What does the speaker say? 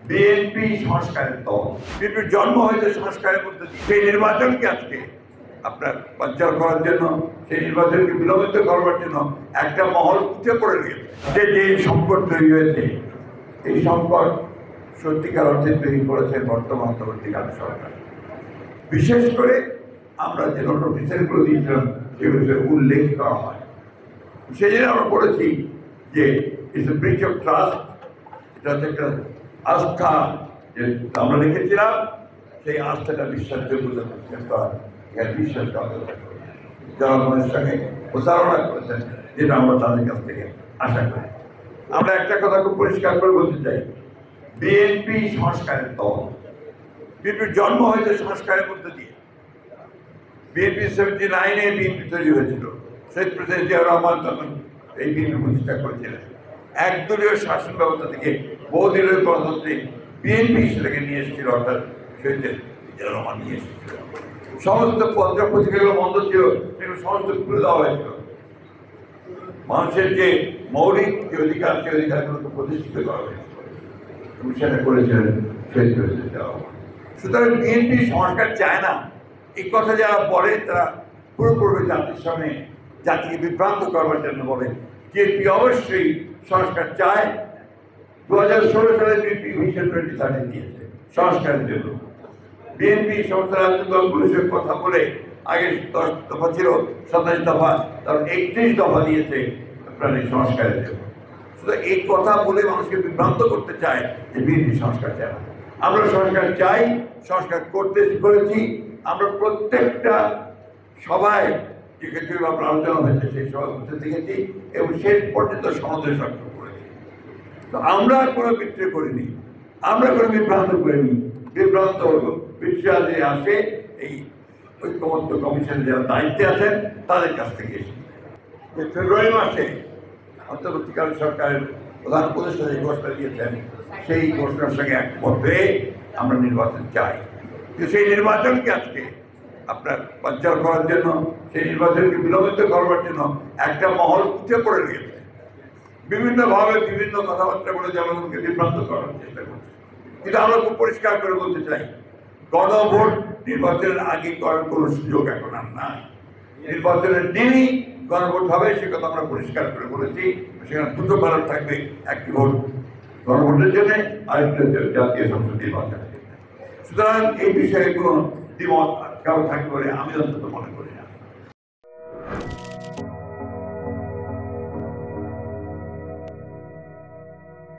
BNP সংস্কারের দল। বিএনপির জন্ম হয়েছে সংস্কারের মধ্যে দিয়ে। সেই নির্বাচনকে আজকে আপনার বানচাল করার জন্য, সেই নির্বাচনকে বিলম্বিত করবার জন্য একটা মহল উঠে পড়ে গেছে। যে সংকট তৈরি হয়েছে, এই সংকট সত্যিকার অর্থে তৈরি করেছে বর্তমান অন্তর্বর্তীকালীন সরকার। বিশেষ করে আমরা যে নোটিফিকেশনগুলো দিয়েছিলাম সেগুলো উল্লেখ করা হয়। সেই জন্য আমরা বলেছি যে it's a breach of trust. এটা হচ্ছে একটা আস্থা, যে আমরা লিখেছিলাম সেই আস্থাটা বিশ্বাসযোগ্যতা বিশ্বাস জনগণের সঙ্গে প্রচারণা করেছেন, যেটা আমরা তাদের কাছ থেকে আশা করি। আমরা একটা কথা খুব পরিষ্কার করে বলতে চাই, বিএনপি সংস্কারের দল। বিএনপির জন্ম হয়েছে সংস্কারের মধ্যে দিয়ে। বিএনপি 79-এ বিএনপি তৈরি হয়েছিল। শহীদ প্রেসিডেন্ট জিয়াউর রহমান তখন এই বিএনপি প্রতিষ্ঠা করেছিলেন। একদলীয় শাসন ব্যবস্থা থেকে বহুদলীয় গণতন্ত্রে বিএনপি সেটাকে নিয়ে এসেছিল, অর্থাৎ শহীদ জিয়াউর রহমান নিয়ে এসেছিল। সমস্ত পত্র পত্রিকাগুলো বন্ধ ছিল, সেগুলো সমস্ত খুলে দেওয়া হয়েছিল। মানুষের যে মৌলিক যে অধিকার, সেই অধিকারগুলোকে প্রতিষ্ঠিত করা হয়েছিল এবং সেটা করেছিলেন শহীদ প্রেসিডেন্ট জিয়াউর রহমান। সুতরাং বিএনপি সংস্কার চায় না, এই কথা যারা বলে তারা পুরোপুরি জাতির সামনে জাতিকে বিভ্রান্ত করবার জন্য বলে। বিএনপি অবশ্যই সংস্কার চায়। 2016 সালে বিএনপি ভিশন 2030 দিয়েছে সংস্কারের জন্য। বিএনপি সমস্ত রাজনৈতিক দলগুলোর সঙ্গে কথা বলে আগে 10 দফা ছিল, 27 দফা, তারপর 31 দফা দিয়েছে আপনার এই সংস্কারের জন্য। সুতরাং এই কথা বলে মানুষকে বিভ্রান্ত করতে চায় যে বিএনপি সংস্কার চায় না। আমরা সংস্কার চাই, সংস্কার করেছি। আমরা প্রত্যেকটা সভায় যে ক্ষেত্রে আপনার আলোচনা হয়েছে সেই সভা করতে দেখেছি এবং শেষ পর্যন্ত সনদে স্বাক্ষর করেছি। তো আমরা কোনো বিক্রি করিনি, আমরা কোনো বিভ্রান্ত করিনি। বিভ্রান্ত বিশ্বাসে আসে এই ঐক্যমত্য কমিশনের যারা দায়িত্বে আছেন তাদের কাছ থেকে এসেছে। যে ফেব্রুয়ারি মাসে অন্তর্বর্তীকালীন সরকারের প্রধান উপদেষ্টা যে ঘোষণা দিয়েছেন, সেই ঘোষণার সঙ্গে একমত হয়ে আমরা নির্বাচন চাই। কিন্তু সেই নির্বাচনকে আজকে আপনার বানচাল করার জন্য, সেই নির্বাচনকে বিলম্বিত করবার জন্য একটা মহল উঠে পড়ে গেছে। বিভিন্নভাবে বিভিন্ন কথাবার্তা বলে জনগণকে বিভ্রান্ত করার চেষ্টা করছে। কিন্তু আমরা খুব পরিষ্কার করে বলতে চাই, গণভোট নির্বাচনের আগে করার কোনো সুযোগ এখন আর নাই। নির্বাচনের দিনই গণভোট হবে, সে কথা আমরা পরিষ্কার করে বলেছি। সেখানে দুটো ব্যালট থাকবে, একটি ভোট গণভোটের জন্য, আরেকটি হচ্ছে জাতীয় সংসদ নির্বাচনের জন্য। সুতরাং এই বিষয়ে কোনো দ্বিমত কারো থাকবে বলে আমি অন্তত মনে করি।